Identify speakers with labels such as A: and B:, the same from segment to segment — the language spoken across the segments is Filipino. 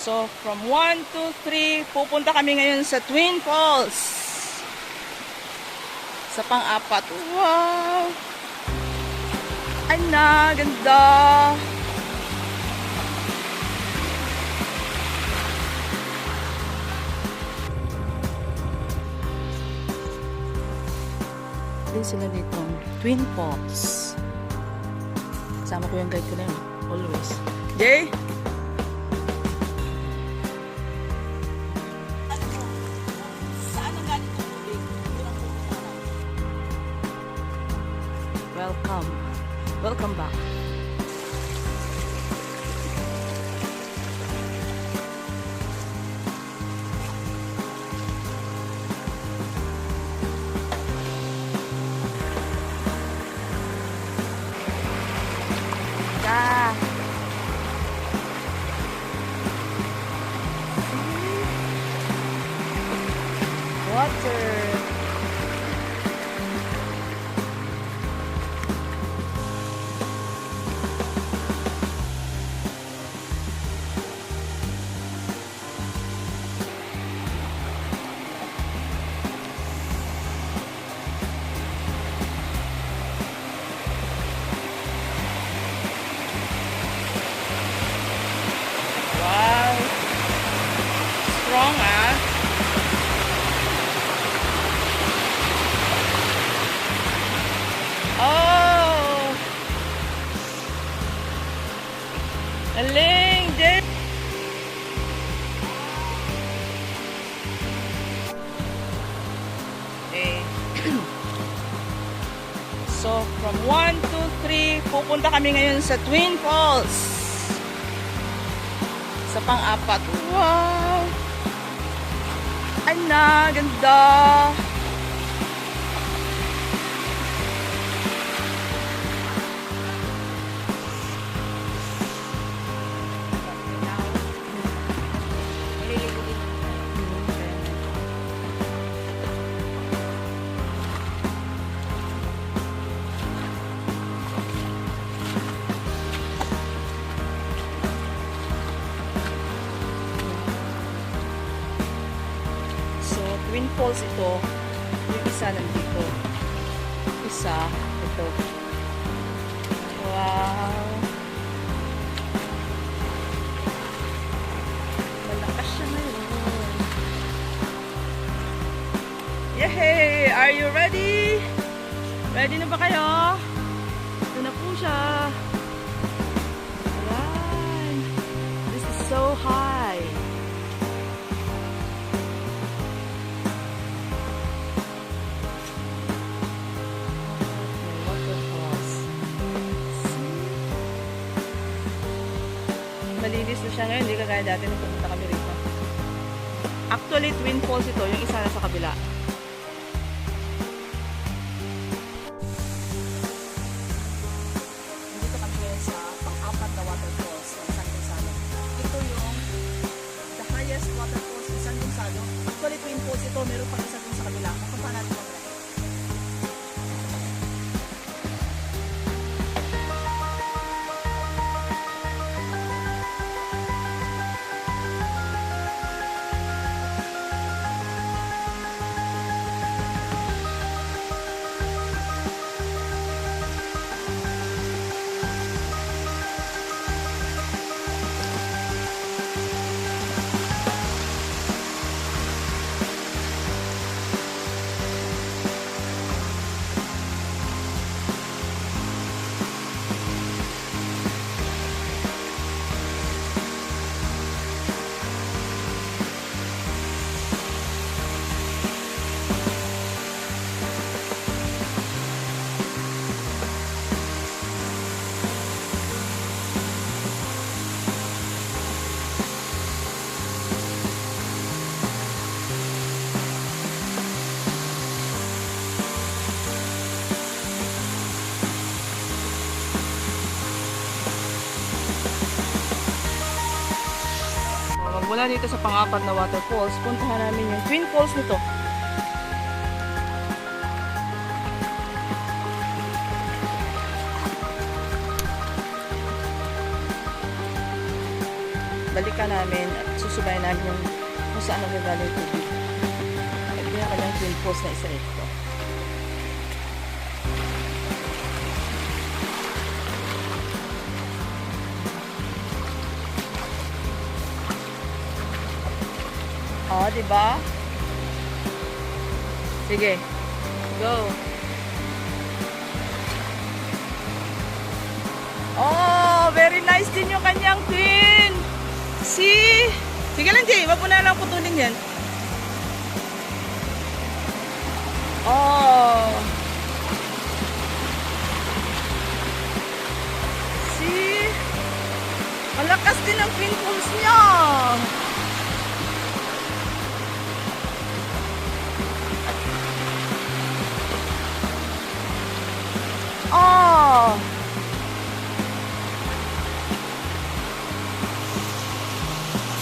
A: So, from 1, 2, 3, pupunta kami ngayon sa Twin Falls. Sa pang-apat. Wow! Ay na, ganda! Din sila dito, Twin Falls. Kasama ko yung guide ko na yun, always. Jay? Welcome back. Yeah. Water. Strong, ah. Oh! Aling, Jay! Okay. So, from 1, 2, 3, pupunta kami ngayon sa Twin Falls. Sa pang-apat. Wow! Ay na, ganda! Twin Falls ito, yung isa nandito. Isa, ito. Wow! Malakas siya ngayon. Yehey! Are you ready? Ready na ba kayo? Ito na po siya. Ayan. This is so high. Malinis na siya ngayon, hindi kagaya dati nung pumunta kami rito. Actually, Twin Falls ito, yung isa na sa kabila. Nandito kami ngayon sa pang-apat na waterfalls ng San Gonzalo. Ito yung the highest waterfalls ng San Gonzalo. Actually, Twin Falls ito, meron pang isa dun sa kabila. Mapunta natin mag-ride. Mula dito sa pang-apat na waterfalls, puntahan namin yung Twin Falls nito. Balikan namin at susubayin namin yung kung saan nagagaling yung tubig. Ito yung kanyang twin post na isa ito. Oh, diba? Sige. Go. Oh, very nice din yung kanyang twin. See? Sige lang, Jay. Wag mo na lang putulin yan. Oh. See? Ang lakas din ang twin pulse niya. Oh.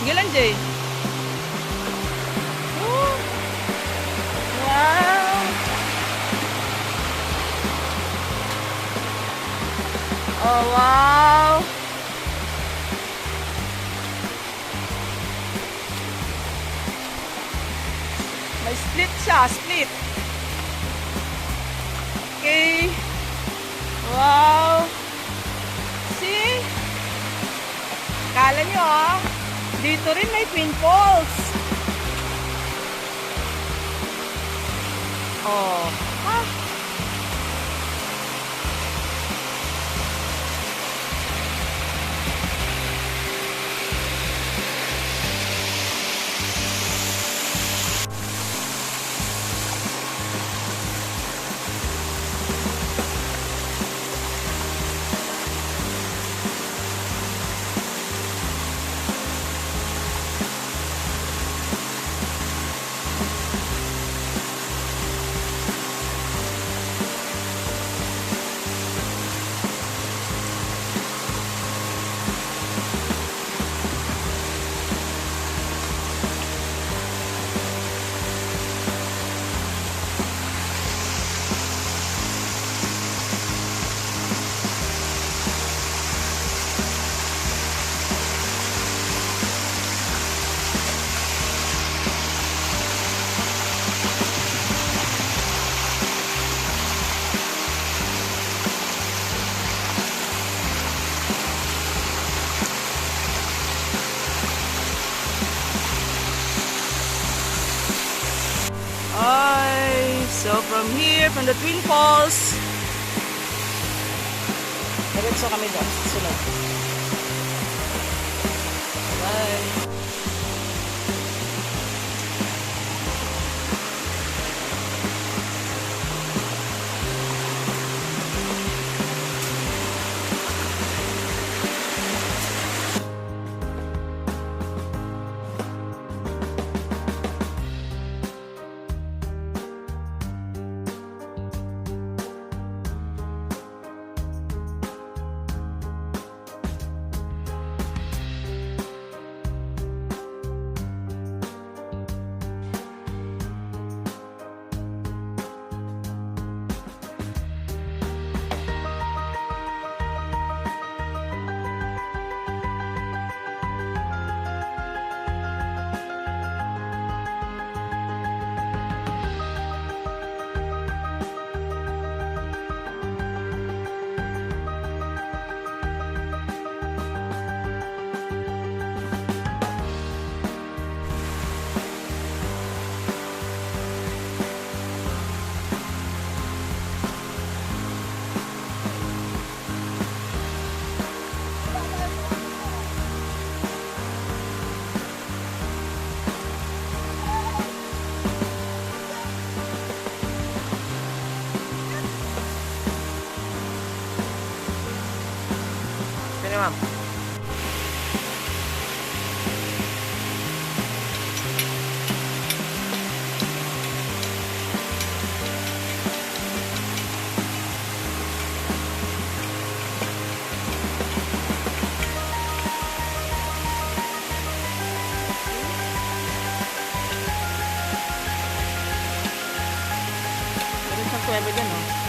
A: Sige lang, Jay. Oh. Wow. Oh, wow. May split siya, split. Okay. Wow. See? Kala nyo dito rin may twin poles. Oh. Ah. So from here, from the Twin Falls, diretso kami doon. Sunod. Bye. Ma'am. Meron siyang kuweba dyan, oh.